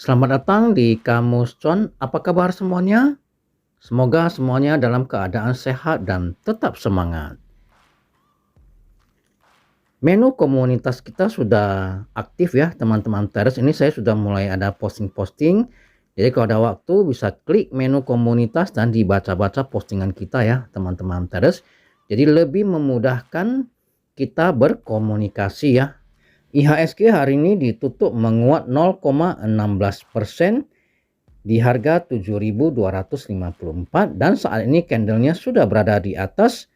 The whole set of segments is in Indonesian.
Selamat datang di Kamus Cuan. Apa kabar semuanya? Semoga semuanya dalam keadaan sehat dan tetap semangat. Menu komunitas kita sudah aktif ya teman-teman Teres. Ini saya sudah mulai ada posting-posting. Jadi kalau ada waktu bisa klik menu komunitas dan dibaca-baca postingan kita ya teman-teman Teres. Jadi lebih memudahkan kita berkomunikasi ya. IHSG hari ini ditutup menguat 0,16% di harga 7.254 dan saat ini candlenya sudah berada di atas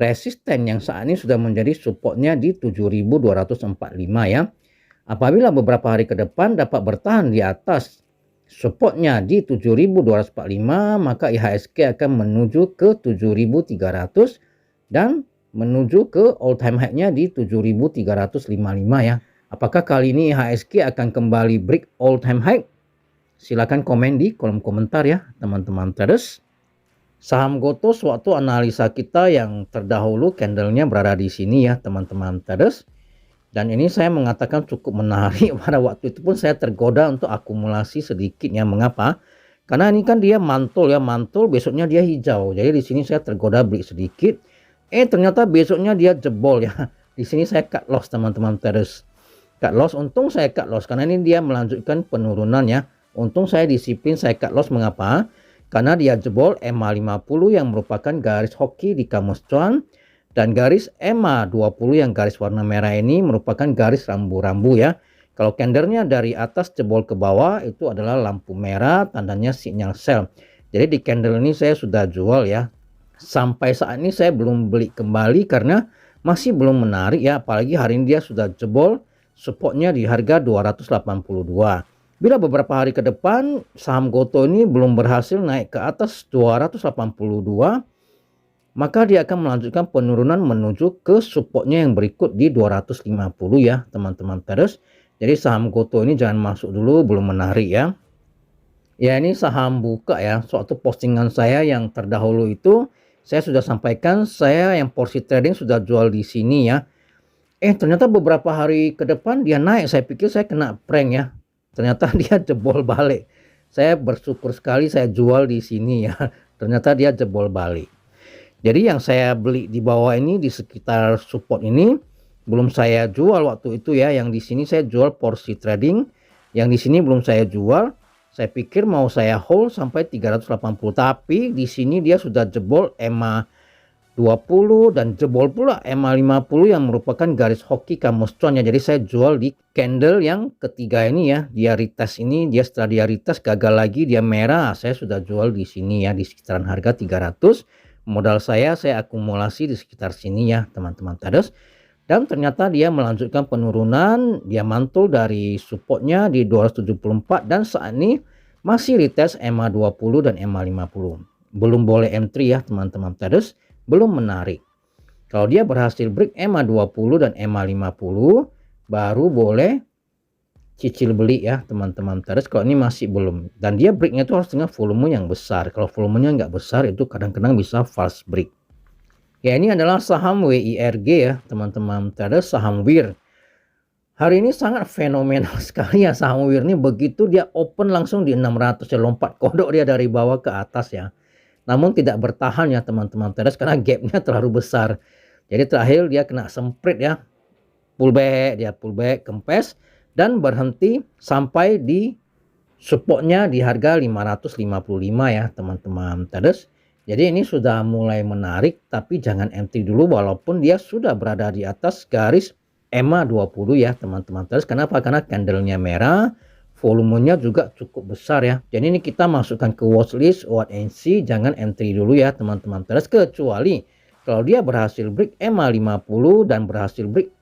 resisten yang saat ini sudah menjadi supportnya di 7.245 ya. Apabila beberapa hari ke depan dapat bertahan di atas supportnya di 7.245, maka IHSG akan menuju ke 7.300 dan menuju ke all time high-nya di 7.355 ya. Apakah kali ini IHSG akan kembali break all time high? Silakan komen di kolom komentar ya teman-teman traders. Saham Gotoh suatu analisa kita yang terdahulu candlenya berada di sini ya teman-teman traders. Dan ini saya mengatakan cukup menarik. Pada waktu itu pun saya tergoda untuk akumulasi sedikit ya. Mengapa? Karena ini kan dia mantul ya, mantul besoknya dia hijau. Jadi di sini saya tergoda beli sedikit. Ternyata besoknya dia jebol ya. Di sini saya cut loss teman-teman traders. Cut loss, untung saya cut loss karena ini dia melanjutkan penurunan ya. Untung saya disiplin, saya cut loss. Mengapa? Karena dia jebol EMA 50 yang merupakan garis hoki di Kamus Cuan. Dan garis EMA 20 yang garis warna merah ini merupakan garis rambu-rambu ya. Kalau candlenya dari atas jebol ke bawah itu adalah lampu merah, tandanya sinyal sell. Jadi di candle ini saya sudah jual ya. Sampai saat ini saya belum beli kembali karena masih belum menarik ya. Apalagi hari ini dia sudah jebol supportnya di harga 282. Bila beberapa hari ke depan saham Gotoh ini belum berhasil naik ke atas 282, maka dia akan melanjutkan penurunan menuju ke supportnya yang berikut di 250 ya teman-teman traders. Jadi saham Gotoh ini jangan masuk dulu, belum menarik ya. Ya ini saham buka ya, suatu postingan saya yang terdahulu itu saya sudah sampaikan, saya yang porsi trading sudah jual di sini ya. Ternyata beberapa hari ke depan dia naik, saya pikir saya kena prank ya. Ternyata dia jebol balik. Saya bersyukur sekali saya jual di sini ya. Ternyata dia jebol balik. Jadi yang saya beli di bawah ini di sekitar support ini belum saya jual waktu itu ya. Yang di sini saya jual porsi trading. Yang di sini belum saya jual. Saya pikir mau saya hold sampai 380, tapi di sini dia sudah jebol EMA 20 dan jebol pula EMA 50 yang merupakan garis hoki Kamus Cuan ya. Jadi saya jual di candle yang ketiga ini ya. Dia retest ini, dia setelah dia retest gagal lagi, dia merah. Saya sudah jual di sini ya, di sekitaran harga 300. Modal saya akumulasi di sekitar sini ya teman-teman traders. Dan ternyata dia melanjutkan penurunan, dia mantul dari supportnya di 274 dan saat ini masih retest EMA 20 dan EMA 50. Belum boleh entry ya teman-teman traders. Belum menarik. Kalau dia berhasil break EMA 20 dan EMA 50 baru boleh cicil beli ya teman-teman traders. Kalau ini masih belum, dan dia breaknya itu harus dengan volume yang besar. Kalau volumenya nggak besar itu kadang-kadang bisa false break ya. Ini adalah saham WIRG ya teman-teman traders, saham WIR. Hari ini sangat fenomenal sekali ya saham WIR ini. Begitu dia open langsung di 600 ya, lompat kodok dia dari bawah ke atas ya. Namun tidak bertahan ya teman-teman traders karena gapnya terlalu besar. Jadi terakhir dia kena semprit ya, pullback, dia pullback, kempes dan berhenti sampai di supportnya di harga 555 ya teman-teman traders. Jadi ini sudah mulai menarik, tapi jangan entry dulu walaupun dia sudah berada di atas garis EMA 20 ya teman-teman traders. Kenapa? Karena candlenya merah, volumenya juga cukup besar ya. Jadi ini kita masukkan ke watchlist, wait&see, jangan entry dulu ya teman-teman traders, kecuali kalau dia berhasil break EMA 50 dan berhasil break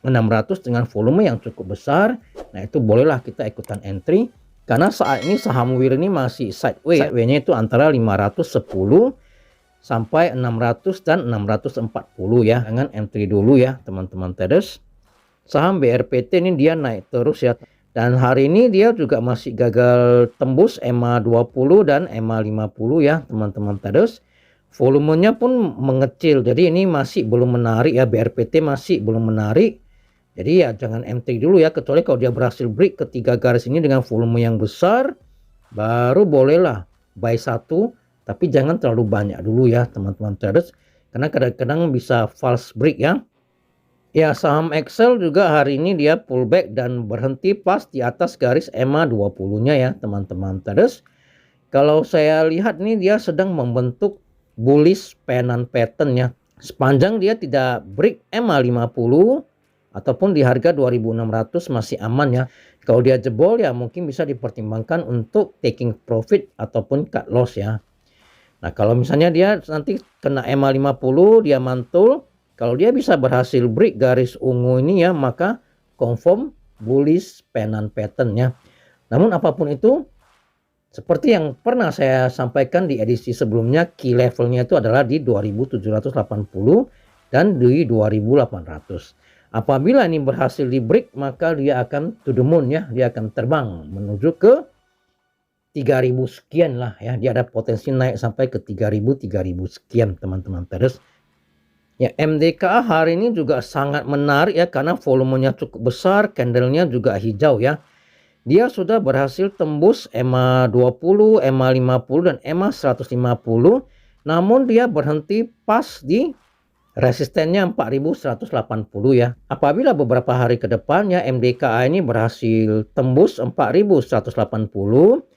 600 dengan volume yang cukup besar. Nah itu bolehlah kita ikutan entry karena saat ini saham WIR ini masih sideways. Sideways-nya itu antara 510 sampai 600 dan 640 ya. Jangan entry dulu ya teman-teman traders. Saham BRPT ini dia naik terus ya. Dan hari ini dia juga masih gagal tembus EMA 20 dan EMA 50 ya teman-teman traders. Volumenya pun mengecil. Jadi ini masih belum menarik ya, BRPT masih belum menarik. Jadi ya jangan MT dulu ya, kecuali kalau dia berhasil break ketiga garis ini dengan volume yang besar, baru bolehlah buy satu, tapi jangan terlalu banyak dulu ya teman-teman traders, karena kadang-kadang bisa false break ya. Ya, saham Excel juga hari ini dia pullback dan berhenti pas di atas garis EMA 20-nya ya teman-teman traders. Kalau saya lihat nih dia sedang membentuk bullish pennant pattern ya. Sepanjang dia tidak break EMA 50 ataupun di harga 2600 masih aman ya. Kalau dia jebol ya mungkin bisa dipertimbangkan untuk taking profit ataupun cut loss ya. Nah, kalau misalnya dia nanti kena EMA 50 dia mantul, kalau dia bisa berhasil break garis ungu ini ya, maka confirm bullish pennant pattern ya. Namun apapun itu, seperti yang pernah saya sampaikan di edisi sebelumnya, key levelnya itu adalah di 2780 dan di 2800. Apabila ini berhasil di break, maka dia akan to the moon ya, dia akan terbang menuju ke 3000 sekian lah ya. Dia ada potensi naik sampai ke 3000 sekian teman-teman traders. Ya, MDKA hari ini juga sangat menarik ya, karena volumenya cukup besar, candlenya juga hijau ya. Dia sudah berhasil tembus EMA 20, EMA 50 dan EMA 150. Namun dia berhenti pas di resistennya 4180 ya. Apabila beberapa hari ke depannya MDKA ini berhasil tembus 4180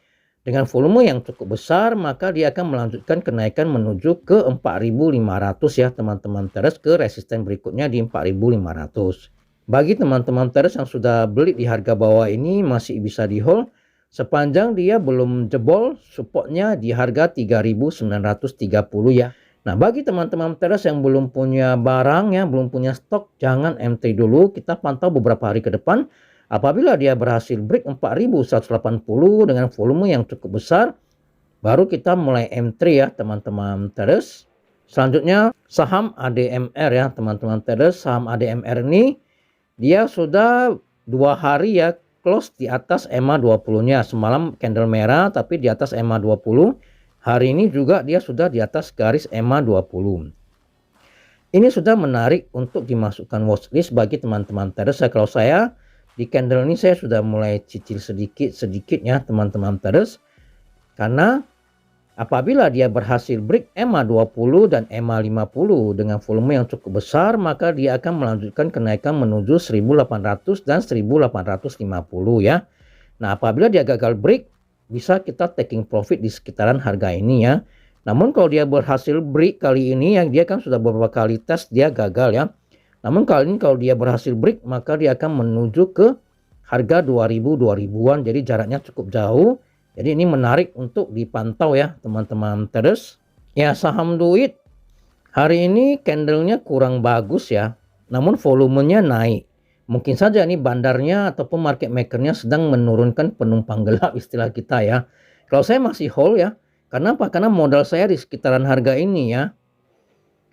dengan volume yang cukup besar, maka dia akan melanjutkan kenaikan menuju ke 4500 ya teman-teman traders, ke resisten berikutnya di 4500. Bagi teman-teman traders yang sudah beli di harga bawah ini masih bisa di hold sepanjang dia belum jebol supportnya di harga 3930 ya. Nah, bagi teman-teman traders yang belum punya barang ya, belum punya stok, jangan MT dulu. Kita pantau beberapa hari ke depan. Apabila dia berhasil break 4180 dengan volume yang cukup besar, baru kita mulai M3 ya teman-teman traders. Selanjutnya saham ADMR ya teman-teman traders. Saham ADMR ini dia sudah 2 hari ya close di atas EMA 20-nya. Semalam candle merah tapi di atas EMA 20. Hari ini juga dia sudah di atas garis EMA 20. Ini sudah menarik untuk dimasukkan watchlist bagi teman-teman traders. Kalau saya di candle ini saya sudah mulai cicil sedikit ya teman-teman traders. Karena apabila dia berhasil break EMA 20 dan EMA 50 dengan volume yang cukup besar, maka dia akan melanjutkan kenaikan menuju 1800 dan 1850 ya. Nah, apabila dia gagal break, bisa kita taking profit di sekitaran harga ini ya. Namun kalau dia berhasil break kali ini, yang dia kan sudah beberapa kali tes dia gagal ya. Namun kali ini kalau dia berhasil break, maka dia akan menuju ke harga 2000-2000-an. Jadi jaraknya cukup jauh. Jadi ini menarik untuk dipantau ya teman-teman traders. Ya, saham duit hari ini candlenya kurang bagus ya. Namun volumenya naik. Mungkin saja ini bandarnya ataupun market makernya sedang menurunkan penumpang gelap istilah kita ya. Kalau saya masih hold ya. Karena apa? Karena modal saya di sekitaran harga ini ya.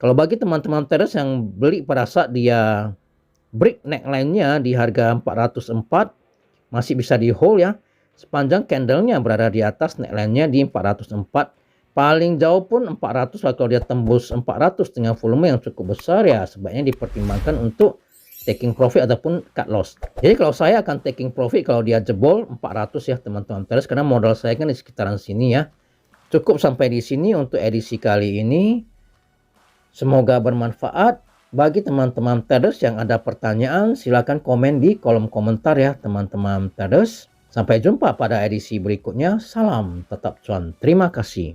Kalau bagi teman-teman traders yang beli pada saat dia break neckline-nya di harga 404, masih bisa di hold ya. Sepanjang candlenya berada di atas neckline-nya di 404. Paling jauh pun 400 lah, kalau dia tembus 400 dengan volume yang cukup besar ya sebaiknya dipertimbangkan untuk taking profit ataupun cut loss. Jadi kalau saya akan taking profit kalau dia jebol 400 ya teman-teman traders, karena modal saya kan di sekitaran sini ya. Cukup sampai di sini untuk edisi kali ini. Semoga bermanfaat. Bagi teman-teman traders yang ada pertanyaan, silakan komen di kolom komentar ya teman-teman traders. Sampai jumpa pada edisi berikutnya. Salam tetap cuan. Terima kasih.